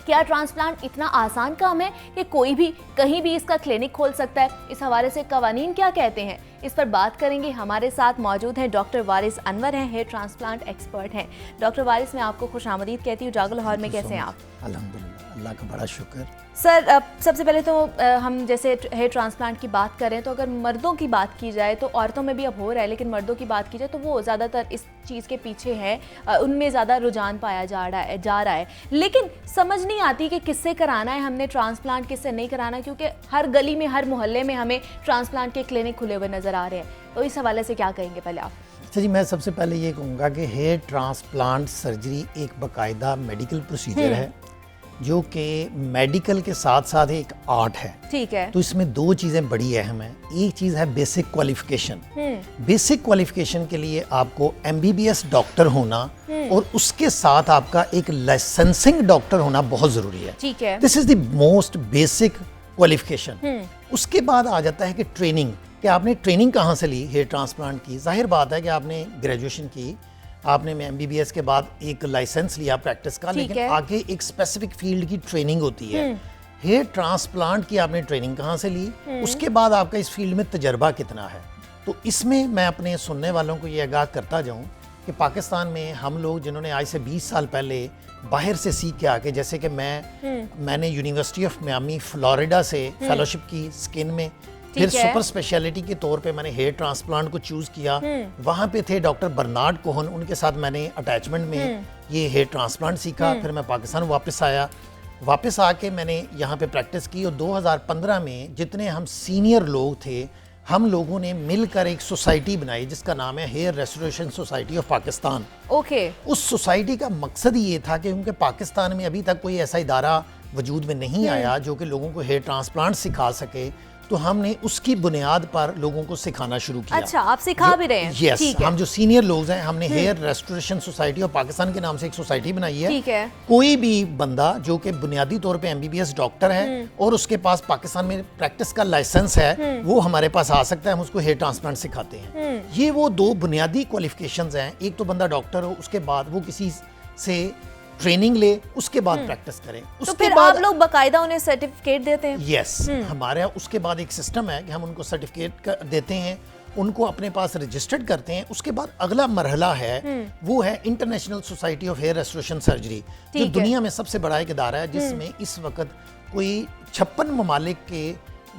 क्या ट्रांसप्लांट इतना आसान काम है कि कोई भी कहीं भी इसका क्लिनिक खोल सकता है? इस हवाले से कवानीन क्या कहते हैं, इस पर बात करेंगे। हमारे साथ मौजूद हैं डॉक्टर वारिस अनवर हैं, हेयर ट्रांसप्लांट एक्सपर्ट हैं। डॉक्टर वारिस, मैं आपको खुशामदीद कहती हूँ। जागो लाहौर में कैसे हैं आप? अल्हम्दुलिल्लाह, अल्लाह का बड़ा शुक्र। सर, सबसे पहले तो हम जैसे हेयर ट्रांसप्लांट की बात करें तो अगर मर्दों की बात की जाए तो औरतों में भी अब हो रहा है, लेकिन मर्दों की बात की जाए तो वो ज़्यादातर इस चीज़ के पीछे है, उनमें ज़्यादा रुझान पाया जा रहा है। लेकिन समझ नहीं आती कि किससे कराना है हमने ट्रांसप्लांट, किससे नहीं कराना, क्योंकि हर गली में, हर मोहल्ले में हमें ट्रांसप्लांट के क्लिनिक खुले हुए नज़र आ रहे हैं। तो इस हवाले से क्या कहेंगे पहले आप? अच्छा जी, मैं सबसे पहले ये कहूँगा कि हेयर ट्रांसप्लांट सर्जरी एक बाकायदा मेडिकल प्रोसीजर है जो कि मेडिकल के साथ साथ एक आर्ट है। ठीक है। तो इसमें दो चीज़ें बड़ी अहम हैं। एक चीज़ है बेसिक क्वालिफिकेशन। बेसिक क्वालिफिकेशन के लिए आपको MBBS डॉक्टर होना और उसके साथ आपका एक लाइसेंसिंग डॉक्टर होना बहुत ज़रूरी है। ठीक है। This is the most basic qualification. उसके बाद आ जाता है कि ट्रेनिंग, कि आपने ट्रेनिंग कहाँ से ली हेयर ट्रांसप्लांट की। जाहिर बात है कि आपने ग्रेजुएशन की, आपने में MBBS के बाद एक लाइसेंस लिया प्रैक्टिस का, लेकिन आगे एक स्पेसिफिक फील्ड की ट्रेनिंग होती है। हेयर ट्रांसप्लांट की आपने ट्रेनिंग कहाँ से ली, उसके बाद आपका इस फील्ड में तजर्बा कितना है। तो इसमें मैं अपने सुनने वालों को ये आगाह करता जाऊँ कि पाकिस्तान में हम लोग जिन्होंने आज से 20 साल पहले बाहर से सीख के आके, जैसे कि मैंने यूनिवर्सिटी ऑफ मियामी फ्लोरिडा से फेलोशिप की स्किन में, फिर सुपर स्पेशलिटी के तौर पे मैंने हेयर ट्रांसप्लांट को चूज किया। वहाँ पे थे डॉक्टर बर्नार्ड कोहन, उनके साथ मैंने अटैचमेंट में ये हेयर ट्रांसप्लांट सीखा। फिर मैं पाकिस्तान वापस आया, वापस आके मैंने यहाँ पे प्रैक्टिस की और 2015 में जितने हम सीनियर लोग थे, हम लोगों ने मिलकर एक सोसाइटी बनाई जिसका नाम है hair restoration society of Pakistan. Okay. उस सोसाइटी का मकसद ये था कि क्योंकि पाकिस्तान में अभी तक कोई ऐसा इदारा वजूद में नहीं आया जो कि लोगों को हेयर ट्रांसप्लांट सिखा सके, तो हमने उसकी बुनियाद पर लोगों को सिखाना शुरू किया। अच्छा, आप सिखा भी रहे हैं? यस, हम जो सीनियर लोग हैं, हमने hair restoration society of Pakistan के नाम से एक सोसाइटी बनाई है। ठीक है। कोई भी बंदा जो कि बुनियादी तौर पे MBBS डॉक्टर है और उसके पास पाकिस्तान में प्रैक्टिस का लाइसेंस है, वो हमारे पास आ सकता है, हम उसको हेयर ट्रांसप्लांट सिखाते हैं। ये वो दो बुनियादी क्वालिफिकेशंस हैं। एक तो बंदा डॉक्टर हो, उसके बाद वो किसी से ट्रेनिंग ले, उसके बाद प्रैक्टिस करें। तो फिर आप लोग बकायदा उन्हें सर्टिफिकेट देते हैं? यस, हमारे यहाँ उसके बाद एक सिस्टम है कि हम उनको सर्टिफिकेट देते हैं, उनको अपने पास रजिस्टर्ड करते हैं। उसके बाद अगला मरहला है, वो है international society of hair restoration surgery, जो दुनिया में सबसे बड़ा एक इदारा है, जिसमें इस वक्त कोई 56 ममालिक के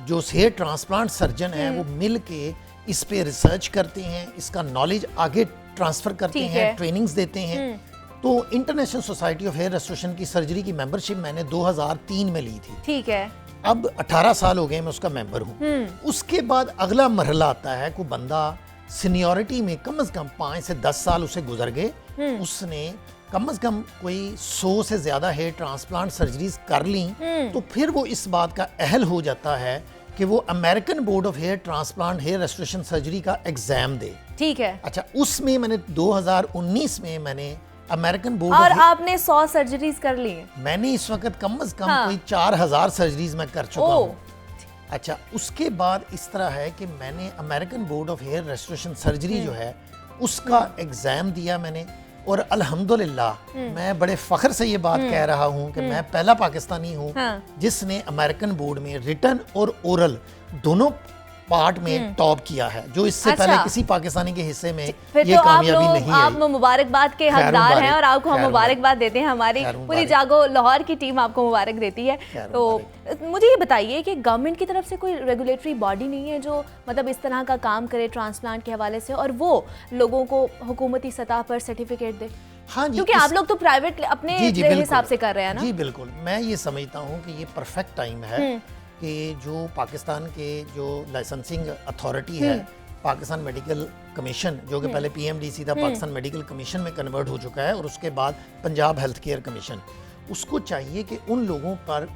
जो हेयर ट्रांसप्लांट सर्जन हैं वो मिल के इस पे रिसर्च करते हैं, इसका नॉलेज आगे ट्रांसफर करते हैं, ट्रेनिंग्स देते हैं। तो international society of hair restoration की सर्जरी की मेंबरशिप मैंने 2003 में ली थी। ठीक है। अब 18 साल हो गए मैं उसका मेंबर हूँ। उसके बाद अगला मरहला आता है, कोई बंदा सीनियरिटी में कम से कम 5 से 10 साल उसे गुजर गए, उसने कम से कम कोई 100 से ज्यादा हेयर ट्रांसप्लांट सर्जरीज कर ली, तो फिर वो इस बात का अहल हो जाता है कि वो American board of hair transplant hair restoration surgery का एग्जाम दे। ठीक है। अच्छा, उसमें मैंने 2019 में मैंने अमेरिकन बोर्ड और आपने 100 सर्जरीज कर ली हैं? मैंने इस वक्त कम से कम कोई 4000 सर्जरीज मैं कर चुका हूँ। अच्छा, उसके बाद इस तरह है कि मैंने American board of hair restoration surgery जो है उसका एग्जाम दिया मैंने, और अल्हम्दुलिल्लाह मैं बड़े फख्र से ये बात कह रहा हूँ कि मैं पहला पाकिस्तानी हूँ जिसने अमेरिकन बोर्ड में रिटन और ओरल दोनों पार्ट में टॉप किया है, जो इससे पहले किसी पाकिस्तानी के हिस्से में ये कामयाबी नहीं आई। आप मुबारकबाद के हकदार हैं और आपको हम मुबारकबाद देते हैं। हमारी पूरी जागो लाहौर की टीम आपको मुबारक देती है। तो मुझे ये बताइए कि गवर्नमेंट की तरफ से कोई रेगुलेटरी बॉडी नहीं है जो मतलब इस तरह का काम करे ट्रांसप्लांट के हवाले से, और वो लोगों को हुकूमती सतह पर सर्टिफिकेट दे? हाँ जी, क्योंकि आप लोग तो प्राइवेट अपने हिसाब से कर रहे हैं ना? जी बिल्कुल, मैं ये समझता हूँ कि ये परफेक्ट टाइम है कि जो पाकिस्तान के जो लाइसेंसिंग अथॉरिटी है, पाकिस्तान मेडिकल कमीशन, जो कि पहले PMDC था, पाकिस्तान मेडिकल कमीशन में कन्वर्ट हो चुका है, और उसके बाद पंजाब हेल्थ केयर कमीशन, उसको चाहिए कि उन लोगों पर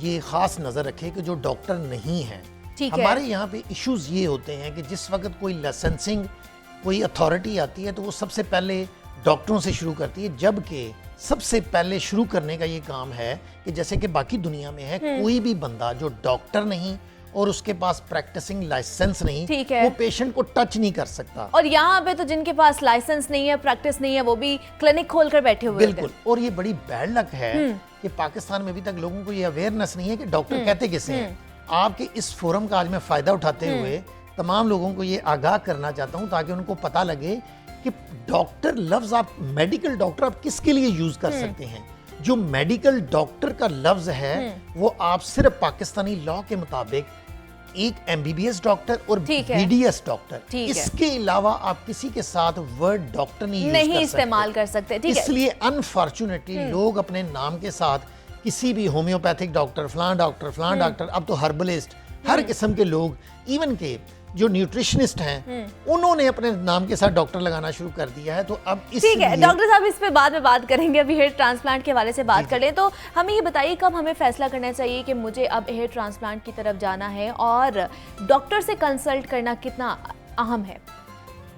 ये खास नज़र रखे कि जो डॉक्टर नहीं हैं। हमारे यहाँ पे इश्यूज ये होते हैं कि जिस वक्त कोई लाइसेंसिंग कोई अथॉरिटी आती है तो वो सबसे पहले डॉक्टरों से शुरू करती है, जबकि सबसे पहले शुरू करने का ये काम है कि जैसे कि बाकी दुनिया में है, कोई भी बंदा जो डॉक्टर नहीं और उसके पास प्रैक्टिसिंग लाइसेंस नहीं, वो पेशेंट को टच नहीं कर सकता। और यहाँ पे तो जिनके पास लाइसेंस नहीं है, प्रैक्टिस नहीं है, वो भी क्लिनिक खोल कर बैठे हुए हैं। बिल्कुल, और ये बड़ी बैड लक है कि पाकिस्तान में अभी तक लोगों को ये अवेयरनेस नहीं है कि डॉक्टर कहते किसे हैं। आपके इस फोरम का आज मैं फ़ायदा उठाते हुए तमाम लोगों को ये आगाह करना चाहता हूँ ताकि उनको पता लगे कि डॉक्टर लफ्ज़ आप मेडिकल डॉक्टर आप किसके लिए यूज़ कर सकते हैं। जो मेडिकल डॉक्टर का लफ्ज़ है वो आप सिर्फ पाकिस्तानी लॉ के मुताबिक एक MBBS डॉक्टर और BDS डॉक्टर, इसके अलावा आप किसी के साथ वर्ड डॉक्टर नहीं इस्तेमाल कर सकते। इसलिए अनफॉर्चुनेटली लोग अपने नाम के साथ किसी भी होम्योपैथिक डॉक्टर, फलां डॉक्टर, अब तो हर्बलिस्ट, हर किस्म के लोग, इवन के जो न्यूट्रिशनिस्ट हैं उन्होंने अपने नाम के साथ डॉक्टर लगाना शुरू कर दिया है। तो अब ठीक है डॉक्टर साहब, इस पे बाद में बात करेंगे, अभी हेयर ट्रांसप्लांट के हवाले से बात कर लें। तो हमें ये बताइए कब हमें फैसला करना चाहिए कि मुझे अब हेयर ट्रांसप्लांट की तरफ जाना है, और डॉक्टर से कंसल्ट करना कितना अहम है?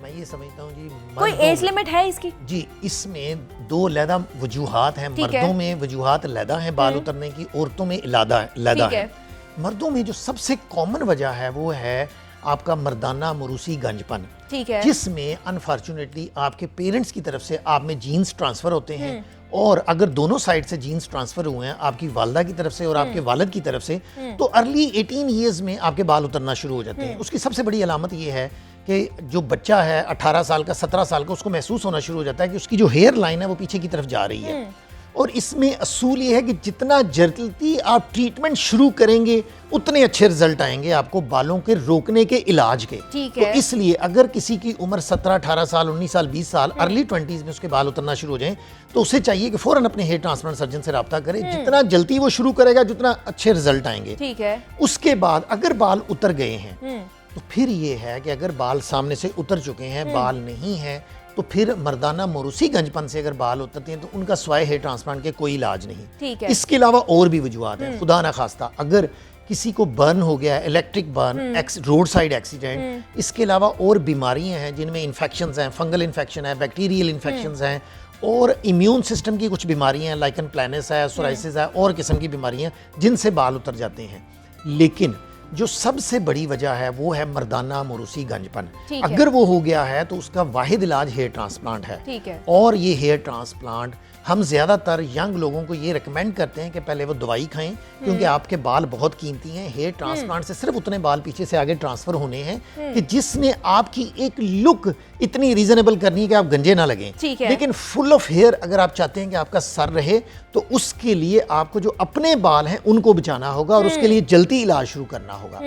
मैं ये समझता हूँ जी, कोई एज लिमिट है इसकी? जी, इसमें दो अलग वजूहात हैं। मर्दों में वजूहात अलग हैं बाल उतरने की, औरतों में अलग है। मर्दों में जो सबसे कॉमन वजह है वो है आपका मर्दाना मरूसी गंजपन, ठीक है, जिसमें अनफॉर्चुनेटली आपके पेरेंट्स की तरफ से आप में जीन्स ट्रांसफर होते हैं, और अगर दोनों साइड से जीन्स ट्रांसफर हुए हैं, आपकी वालदा की तरफ से और आपके वालिद की तरफ से, तो अर्ली 18 ईयर्स में आपके बाल उतरना शुरू हो जाते हैं। उसकी सबसे बड़ी अलामत ये है कि जो बच्चा है 18 साल का, 17 साल का, उसको महसूस होना शुरू हो जाता है कि उसकी जो हेयर लाइन है वो पीछे की तरफ जा रही है। और इसमें असूल ये है कि जितना जल्दी आप ट्रीटमेंट शुरू करेंगे उतने अच्छे रिजल्ट आएंगे आपको बालों के रोकने के इलाज के। तो इसलिए अगर किसी की उम्र 17, 18 साल, 19 साल, 20 साल, अर्ली 20s में उसके बाल उतरना शुरू हो जाएं, तो उसे चाहिए कि फौरन अपने हेयर ट्रांसप्लांट सर्जन से रब्ता करे। जितना जल्दी वो शुरू करेगा जितना अच्छे रिजल्ट आएंगे। ठीक है। उसके बाद अगर बाल उतर गए हैं तो फिर ये है कि अगर बाल सामने से उतर चुके हैं, बाल नहीं है, तो फिर मर्दाना मोरूसी गंजपन से अगर बाल उतरते हैं तो उनका स्वाय हेयर ट्रांसप्लांट के कोई इलाज नहीं। ठीक है। इसके अलावा और भी वजूहात हैं। खुदा ना खास्ता अगर किसी को बर्न हो गया है, electric burn, road side accident, इसके अलावा और बीमारियां हैं जिनमें इन्फेक्शंस हैं, फंगल इन्फेक्शन है, बैक्टीरियल इन्फेक्शंस हैं, और इम्यून सिस्टम की कुछ बीमारियां हैं, लाइकन प्लानस है, सोराइसिस है, और किस्म की बीमारियां जिनसे बाल उतर जाते हैं। लेकिन जो सबसे बड़ी वजह है वो है मर्दाना मोरूसी गंजपन। अगर वो हो गया है तो उसका वाहिद इलाज हेयर ट्रांसप्लांट है। ठीक है। और ये हेयर ट्रांसप्लांट हम ज़्यादातर यंग लोगों को ये रिकमेंड करते हैं कि पहले वो दवाई खाएं, क्योंकि आपके बाल बहुत कीमती हैं। हेयर ट्रांसप्लांट से सिर्फ उतने बाल पीछे से आगे ट्रांसफर होने हैं कि जिसने आपकी एक लुक इतनी रीजनेबल करनी है कि आप गंजे ना लगें। लेकिन फुल ऑफ हेयर अगर आप चाहते हैं कि आपका सर रहे तो उसके लिए आपको जो अपने बाल हैं उनको बचाना होगा और उसके लिए जल्दी इलाज शुरू करना होगा।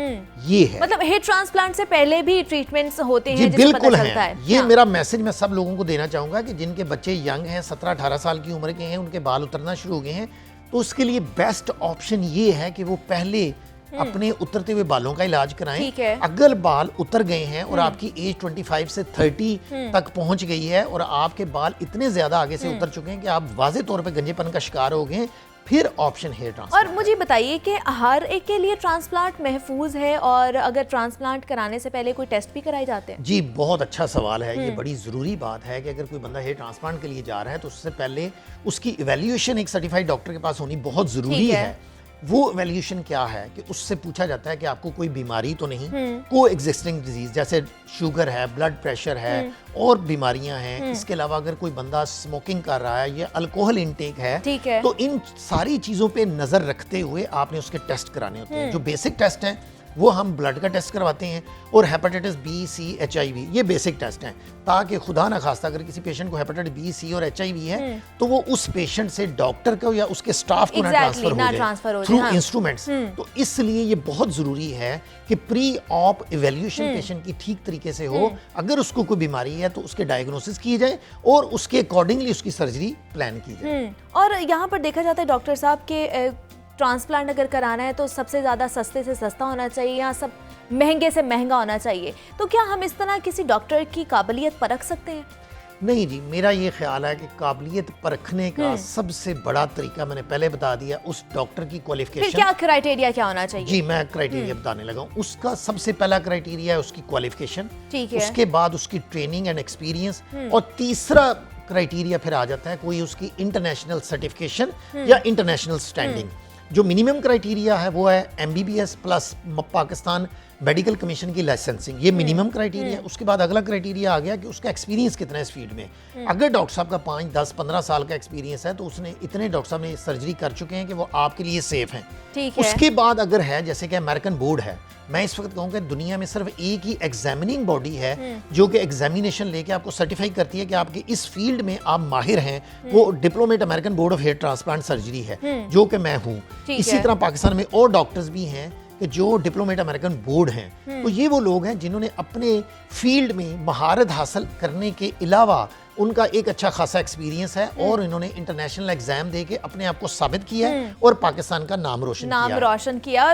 ये है, मतलब हेयर ट्रांसप्लांट से पहले भी ट्रीटमेंट्स होते हैं? जी बिल्कुल है। ये मेरा मैसेज मैं सब लोगों को देना चाहूंगा कि जिनके बच्चे यंग हैं, 17-18 साल की उम्र के हैं, उनके बाल उतरना शुरू हो गए हैं, तो उसके लिए बेस्ट ऑप्शन ये है कि वो पहले अपने उतरते हुए बालों का इलाज कराएं। अगर बाल उतर गए हैं और आपकी एज 25 से 30 तक पहुंच गई है और आपके बाल इतने ज्यादा आगे से उतर चुके हैं कि आप वाज़े तौर पे गंजेपन का शिकार हो गए, फिर ऑप्शन हेयर ट्रांसप्लांट। और मुझे बताइए कि हर एक के लिए ट्रांसप्लांट महफूज है, और अगर ट्रांसप्लांट कराने से पहले कोई टेस्ट भी कराए जाते हैं? जी बहुत अच्छा सवाल है। ये बड़ी ज़रूरी बात है कि अगर कोई बंदा हेयर ट्रांसप्लांट के लिए जा रहा है तो उससे पहले उसकी इवैल्यूएशन एक सर्टिफाइड डॉक्टर के पास होनी बहुत ज़रूरी है। वो इवैल्यूएशन क्या है कि उससे पूछा जाता है कि आपको कोई बीमारी तो नहीं, को एग्जिस्टिंग डिजीज जैसे शुगर है, ब्लड प्रेशर है, और बीमारियां हैं। इसके अलावा अगर कोई बंदा स्मोकिंग कर रहा है या अल्कोहल इनटेक है, तो इन सारी चीज़ों पे नज़र रखते हुए आपने उसके टेस्ट कराने होते हैं। जो बेसिक टेस्ट हैं वो हम ब्लड का टेस्ट करवाते हैं, और हेपेटाइटिस बी, सी, HIV, ये बेसिक टेस्ट हैं, ताकि खुदा ना खास्ता अगर किसी पेशेंट को हेपेटाइटिस बी, सी और HIV है तो वो उस पेशेंट से डॉक्टर को या उसके स्टाफ को ना ट्रांसफर हो थ्रू इंस्ट्रूमेंट्स। तो इसलिए ये बहुत ज़रूरी है कि प्री ऑप इवैल्यूएशन पेशेंट की ठीक तरीके से हो। अगर उसको कोई बीमारी है तो उसके डायग्नोसिस किए जाए और उसके अकॉर्डिंगली उसकी सर्जरी प्लान की जाए। और यहाँ पर देखा जाता है डॉक्टर साहब के ट्रांसप्लांट अगर कराना है तो सबसे ज़्यादा सस्ते से सस्ता होना चाहिए या सब महंगे से महंगा होना चाहिए, तो क्या हम इस तरह किसी डॉक्टर की काबिलियत परख सकते हैं? नहीं जी, मेरा ये ख्याल है कि काबिलियत परखने का सबसे बड़ा तरीका मैंने पहले बता दिया, उस डॉक्टर की क्वालिफिकेशन। फिर क्या क्राइटेरिया क्या होना चाहिए? जी मैं क्राइटेरिया बताने लगा हूँ। उसका सबसे पहला क्राइटेरिया है उसकी क्वालिफिकेशन, उसके बाद उसकी ट्रेनिंग एंड एक्सपीरियंस, और तीसरा क्राइटेरिया फिर आ जाता है कोई उसकी इंटरनेशनल सर्टिफिकेशन या इंटरनेशनल स्टैंडिंग। जो मिनिमम क्राइटेरिया है वो है MBBS plus Pakistan medical commission की लाइसेंसिंग, ये मिनिमम क्राइटेरिया है। उसके बाद अगला क्राइटेरिया आ गया कि उसका एक्सपीरियंस कितना है इस फील्ड में। अगर डॉक्टर साहब का 5, 10, 15 साल का एक्सपीरियंस है तो उसने इतने डॉक्टर साहब ने सर्जरी कर चुके हैं कि वो आपके लिए सेफ हैं। ठीक है। उसके बाद अगर है जैसे कि अमेरिकन बोर्ड है, मैं इस वक्त कहूँगा दुनिया में सिर्फ एक ही एग्जामिनिंग बॉडी है जो कि एग्जामिनेशन लेके आपको सर्टिफाई करती है कि आपके इस फील्ड में आप माहिर हैं, वो diplomate American board of hair transplant surgery है, जो कि मैं हूँ। इसी तरह पाकिस्तान में और डॉक्टर्स भी हैं कि जो डिप्लोमेट अमेरिकन बोर्ड हैं। तो ये वो लोग हैं जिन्होंने अपने फील्ड में महारत हासिल करने के अलावा उनका एक अच्छा खासा एक्सपीरियंस है और इन्होंने इंटरनेशनल एग्जाम दे के अपने आप को साबित किया है और पाकिस्तान का नाम रोशन किया है।